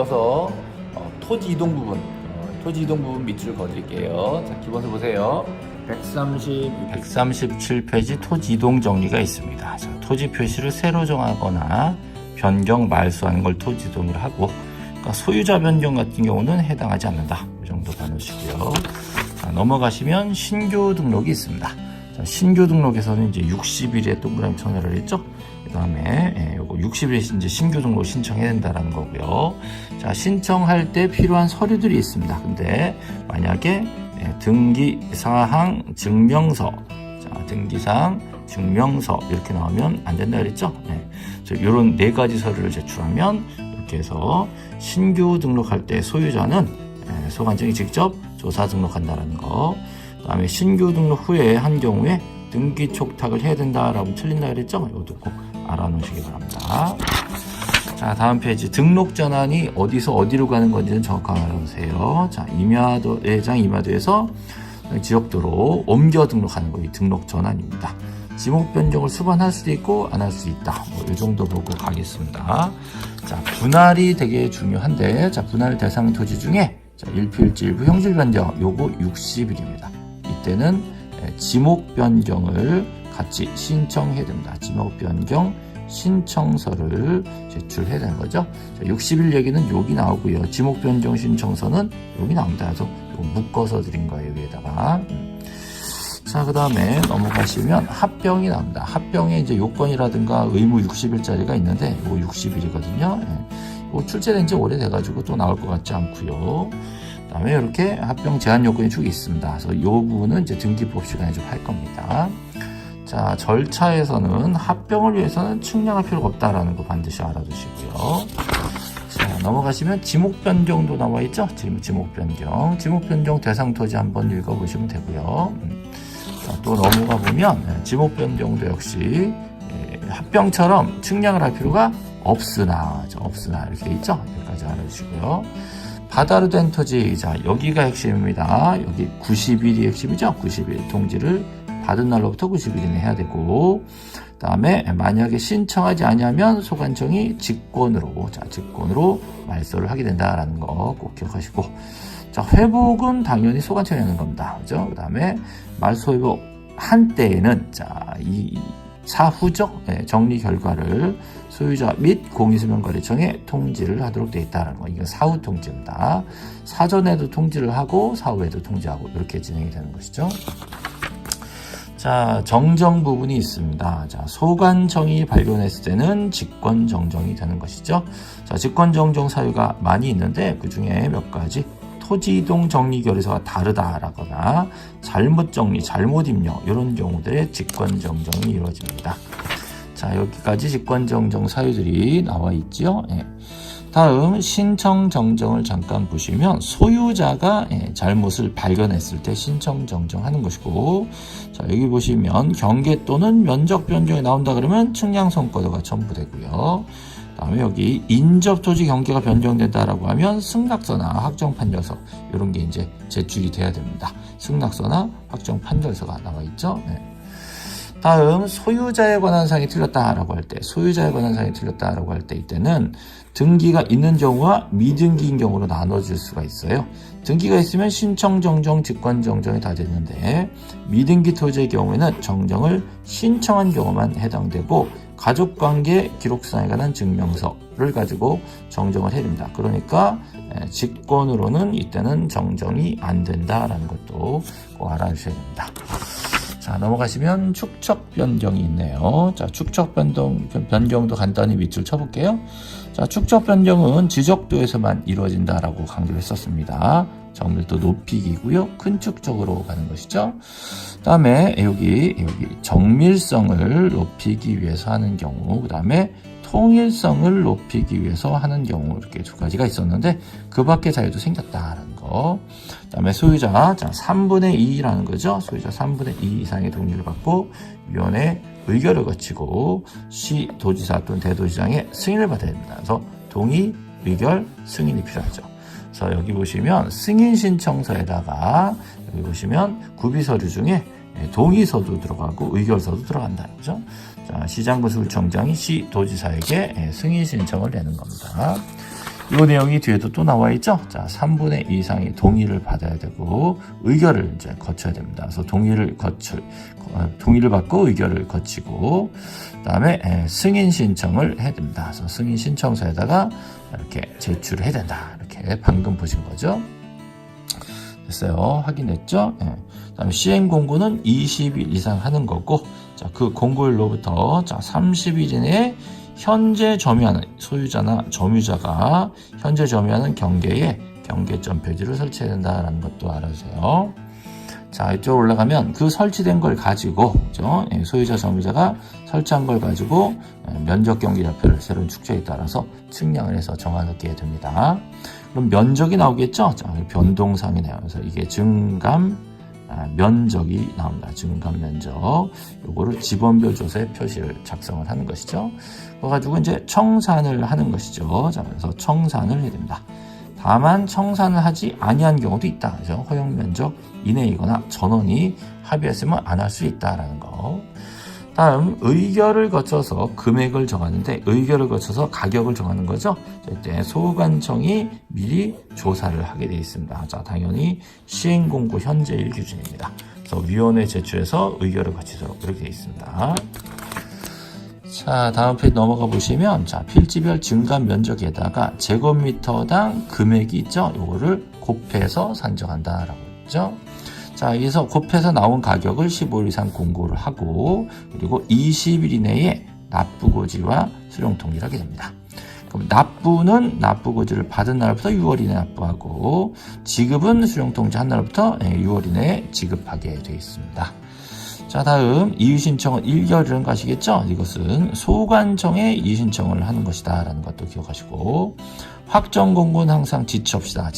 이어서 토지 이동 부분 밑줄 그어드릴게요. 자, 기본서 보세요. 137페이지 토지 이동 정리가 있습니다. 자, 토지 표시를 새로 정하거나 변경, 말소하는 걸 토지 이동을 하고, 그러니까 소유자 변경 같은 경우는 해당하지 않는다. 이 정도 봐놓으시고요. 자, 넘어가시면 신규 등록이 있습니다. 자, 신규 등록에서는 이제 60일에 동그라미 쳐내를 했죠. 그 다음에 요거 60일에 이제 신규 등록 신청해야 된다라는 거고요. 자, 신청할 때 필요한 서류들이 있습니다. 근데 만약에 등기사항 증명서, 자, 등기사항 증명서 이렇게 나오면 안 된다 그랬죠. 이런 네 가지 서류를 제출하면 이렇게 해서 신규 등록할 때 소유자는 소관청이 직접 조사 등록한다는 거. 그 다음에 신규 등록 후에 한 경우에 등기 촉탁을 해야 된다라고 틀린다 그랬죠. 이것도 꼭 알아놓으시기 바랍니다. 자, 다음 페이지. 등록 전환이 어디서 어디로 가는 건지는 정확하게 알아보세요. 자, 임야도, 예장 임야도에서 지역도로 옮겨 등록하는 거, 이 등록 전환입니다. 지목 변경을 수반할 수도 있고 안 할 수도 있다. 이 정도 보고 가겠습니다. 자, 분할이 되게 중요한데, 자, 분할 대상 토지 중에 자, 일필지 일부 형질 변경, 요거 60일입니다. 이때는 지목 변경을 같이 신청해야 됩니다. 지목 변경 신청서를 제출해야 되는 거죠. 자, 60일 얘기는 여기 나오고요. 지목 변경 신청서는 여기 나옵니다. 그래서 묶어서 드린 거예요, 위에다가. 자, 그 다음에 넘어가시면 합병이 나옵니다. 합병에 이제 요건이라든가 의무 60일짜리가 있는데, 이거 60일이거든요. 이거 출제된 지 오래돼가지고 또 나올 것 같지 않고요. 그 다음에 이렇게 합병 제한 요건이 쭉 있습니다. 그래서 이 부분은 이제 등기법 시간에 좀 할 겁니다. 자, 절차에서는 합병을 위해서는 측량할 필요가 없다라는 거 반드시 알아두시고요. 자, 넘어가시면 지목 변경도 나와 있죠? 지목 변경. 지목 변경 대상 토지 한번 읽어보시면 되고요. 자, 또 넘어가 보면 지목 변경도 역시 합병처럼 측량을 할 필요가 없으나 이렇게 있죠? 여기까지 알아주시고요. 바다로 된 토지, 자, 여기가 핵심입니다. 여기 90일이 핵심이죠? 90일 통지를 받은 날로부터 90일 이내 해야 되고, 그 다음에 만약에 신청하지 않으면 소관청이 직권으로 말소를 하게 된다라는 거 꼭 기억하시고, 자, 회복은 당연히 소관청이 하는 겁니다. 그죠? 그 다음에 말소 회복 한때에는, 자, 이 사후적 정리 결과를 소유자 및 공인수명거래청에 통지를 하도록 되어 있다는 거. 이건 사후 통지입니다. 사전에도 통지를 하고 사후에도 통지하고 이렇게 진행이 되는 것이죠. 자, 정정 부분이 있습니다. 자, 소관청이 발견했을 때는 직권정정이 되는 것이죠. 자, 직권정정 사유가 많이 있는데 그 중에 몇 가지 토지이동 정리결의서가 다르다라거나 잘못 정리, 잘못 입력 이런 경우들의 직권정정이 이루어집니다. 자, 여기까지 직권정정 사유들이 나와 있죠. 다음 신청정정을 잠깐 보시면 소유자가 잘못을 발견했을 때 신청정정하는 것이고, 자, 여기 보시면 경계 또는 면적 변경이 나온다 그러면 측량성과도가 첨부되고요. 다음에 여기 인접 토지 경계가 변경된다라고 하면 승낙서나 확정 판결서 이런 게 이제 제출이 돼야 됩니다. 승낙서나 확정 판결서가 나와 있죠. 다음 소유자에 관한 사항이 틀렸다라고 할 때, 이때는 등기가 있는 경우와 미등기인 경우로 나눠질 수가 있어요. 등기가 있으면 신청 정정, 직권 정정이 다 됐는데 미등기 토지의 경우에는 정정을 신청한 경우만 해당되고 가족관계 기록상에 관한 증명서를 가지고 정정을 해야 됩니다. 그러니까 직권으로는 이때는 정정이 안 된다라는 것도 꼭 알아주셔야 됩니다. 자, 넘어가시면 축척 변경이 있네요. 자, 축척 변경도 간단히 밑줄 쳐볼게요. 자, 축척 변경은 지적도에서만 이루어진다라고 강조를 했었습니다. 정밀도 높이기고요. 큰 축적으로 가는 것이죠. 다음에 여기 정밀성을 높이기 위해서 하는 경우, 그 다음에 통일성을 높이기 위해서 하는 경우 이렇게 두 가지가 있었는데 그 밖의 사유도 생겼다라는 거. 그 다음에 소유자, 자, 3분의 2라는 거죠. 소유자 3분의 2 이상의 동의를 받고 위원회 의결을 거치고 시, 도지사 또는 대도시장의 승인을 받아야 됩니다. 그래서 동의, 의결, 승인이 필요하죠. 그래서 여기 보시면 승인 신청서에다가 여기 보시면 구비서류 중에 동의서도 들어가고 의결서도 들어간다는 거죠. 자, 시장군수구청장이 시 도지사에게 승인 신청을 내는 겁니다. 이 내용이 뒤에도 또 나와 있죠. 자, 3분의 2 이상이 동의를 받아야 되고 의결을 이제 거쳐야 됩니다. 그래서 동의를 받고 의결을 거치고 그다음에 승인 신청을 해야 됩니다. 그래서 승인 신청서에다가 이렇게 제출을 해야 된다. 이렇게 방금 보신 거죠. 됐어요. 확인했죠? 예. 그다음에 시행 공고는 20일 이상 하는 거고, 자, 그 공고일로부터 30일 이내에 현재 점유하는 소유자나 점유자가 현재 점유하는 경계에 경계점 표지를 설치해야 된다라는 것도 알아주세요. 자, 이쪽 올라가면 그 설치된 걸 가지고, 그죠? 예, 소유자 점유자가 설치한 걸 가지고 면적 경계좌표를 새로운 축적에 따라서 측량을 해서 정하게 됩니다. 그럼 면적이 나오겠죠? 자, 변동상이네요. 그래서 이게 증감 면적이 나옵니다. 증감 면적. 요거를 지번별 조서에 표시를 작성을 하는 것이죠. 그거 가지고 이제 청산을 하는 것이죠. 자, 그래서 청산을 해야 됩니다. 다만 청산을 하지 아니한 경우도 있다. 그죠? 허용 면적 이내이거나 전원이 합의했으면 안 할 수 있다라는 거. 다음 의결을 거쳐서 금액을 정하는데 의결을 거쳐서 가격을 정하는 거죠. 이때 소관청이 미리 조사를 하게 되어 있습니다. 자, 당연히 시행공고 현재일 기준입니다. 그래서 위원회 제출해서 의결을 거치도록 이렇게 되어 있습니다. 자, 다음 페이지 넘어가 보시면 자, 필지별 증감 면적에다가 제곱미터당 금액이 있죠. 요거를 곱해서 산정한다라고 했죠. 자, 여기서 곱해서 나온 가격을 15일 이상 공고를 하고 그리고 20일 이내에 납부고지와 수령통지를 하게 됩니다. 그럼 납부는 납부고지를 받은 날부터 6월 이내에 납부하고 지급은 수령통지 한 날부터 6월 이내에 지급하게 되어 있습니다. 자, 다음 이의신청은 1개월이라는 거 아시겠죠? 이것은 소관청에 이의신청을 하는 것이다 라는 것도 기억하시고 확정공고는 항상 지체없이다.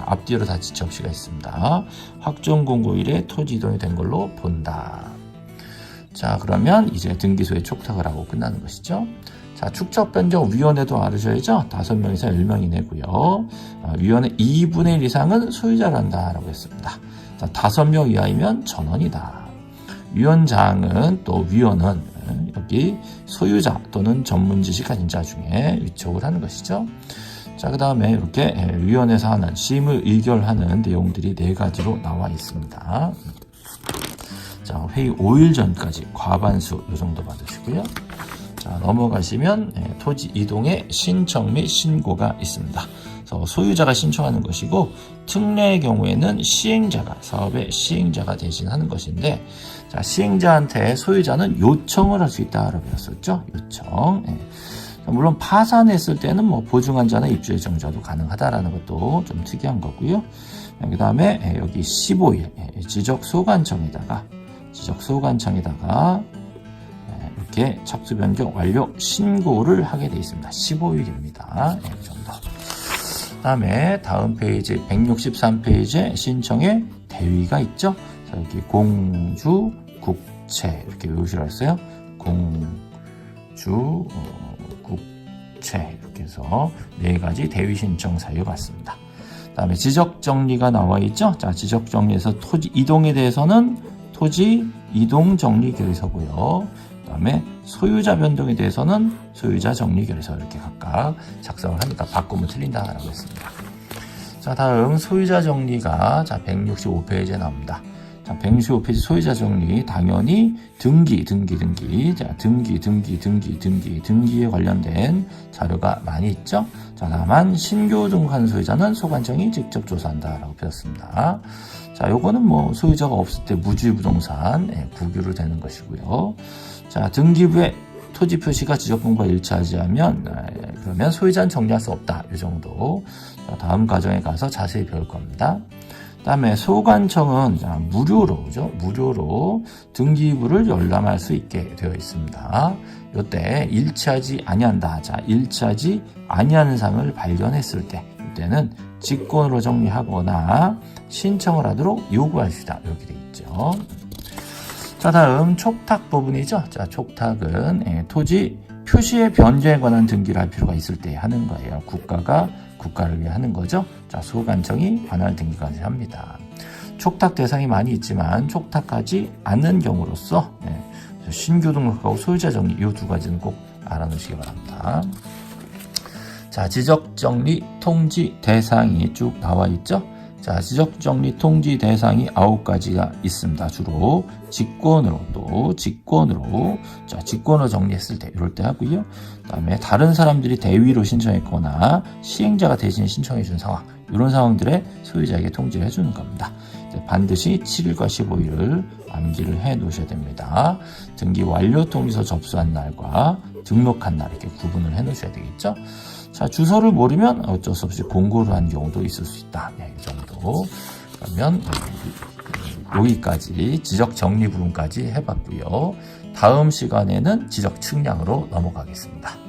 앞뒤로 다 지체없이가 있습니다. 확정공고일에 토지 이동이 된 걸로 본다. 자, 그러면 이제 등기소에 촉탁을 하고 끝나는 것이죠. 자, 축적변경위원회도 알으셔야죠. 5명에서 10명 이내고요. 위원회 2분의 1 이상은 소유자를 한다라고 했습니다. 자, 5명 이하이면 전원이다. 위원장은 또 위원은 여기 소유자 또는 전문지식 가진 자 중에 위촉을 하는 것이죠. 자, 그 다음에 이렇게 위원회에서 하는 심의 의결하는 내용들이 4가지로 나와 있습니다. 자, 회의 5일 전까지 과반수 이 정도 받으시고요. 자, 넘어가시면 토지 이동의 신청 및 신고가 있습니다. 그래서 소유자가 신청하는 것이고 특례의 경우에는 시행자가 사업의 시행자가 대신하는 것인데 자, 시행자한테 소유자는 요청을 할 수 있다라고 배웠었죠. 요청. 물론 파산했을 때는 뭐 보증한자나 입주예정자도 가능하다라는 것도 좀 특이한 거고요. 그 다음에 여기 15일 지적소관청에다가 이렇게 착수 변경 완료 신고를 하게 되어 있습니다. 15일입니다. 이 정도. 그 다음에 다음 페이지 163페이지에 신청의 대위가 있죠. 자, 여기 공주, 국채 이렇게 외우시라 했어요. 공주, 국채 이렇게 해서 4가지 대위 신청 사유 받습니다. 그 다음에 지적 정리가 나와 있죠. 자, 지적 정리에서 토지 이동에 대해서는 토지 이동 정리 결의서고요. 그 다음에 소유자 변동에 대해서는 소유자 정리 결의서 이렇게 각각 작성을 하니까 바꾸면 틀린다라고 했습니다. 자, 다음 소유자 정리가 자 165페이지에 나옵니다. 자, 165페이지 소유자 정리 당연히 등기에 관련된 자료가 많이 있죠. 자, 다만 신규 등록하는 소유자는 소관청이 직접 조사한다라고 배웠습니다. 자, 요거는 뭐 소유자가 없을 때 무주부동산 구규를 되는 것이고요. 자, 등기부에 토지 표시가 지적공고와 일치하지 않으면 그러면 소유자는 정리할 수 없다. 이 정도. 자, 다음 과정에 가서 자세히 배울 겁니다. 그다음에 소관청은 무료로 등기부를 열람할 수 있게 되어 있습니다. 이때 일치하지 아니한다. 자, 일치하지 아니하는 사항을 발견했을 때 이때는 직권으로 정리하거나 신청을 하도록 요구할 수 있다. 이렇게 되어 있죠. 자, 다음 촉탁 부분이죠. 자, 촉탁은 토지 표시의 변경에 관한 등기를 할 필요가 있을 때 하는 거예요. 국가를 위해 하는 거죠. 자, 소관청이 관할 등기까지 합니다. 촉탁 대상이 많이 있지만 촉탁하지 않는 경우로서 신규 등록하고 소유자 정리 이 2가지는 꼭 알아놓으시기 바랍니다. 자, 지적정리 통지 대상이 쭉 나와 있죠. 자, 지적정리 통지 대상이 9가지가 있습니다. 주로 직권으로, 자, 직권으로 정리했을 때 이럴 때 하고요. 그다음에 다른 사람들이 대위로 신청했거나 시행자가 대신 신청해 준 상황, 이런 상황들에 소유자에게 통지를 해주는 겁니다. 반드시 7일과 15일을 암기를 해 놓으셔야 됩니다. 등기 완료 통지서 접수한 날과 등록한 날 이렇게 구분을 해 놓으셔야 되겠죠. 자, 주소를 모르면 어쩔 수 없이 공고를 한 경우도 있을 수 있다. 네, 이 정도. 그러면 여기까지 지적 정리 부분까지 해봤고요. 다음 시간에는 지적 측량으로 넘어가겠습니다.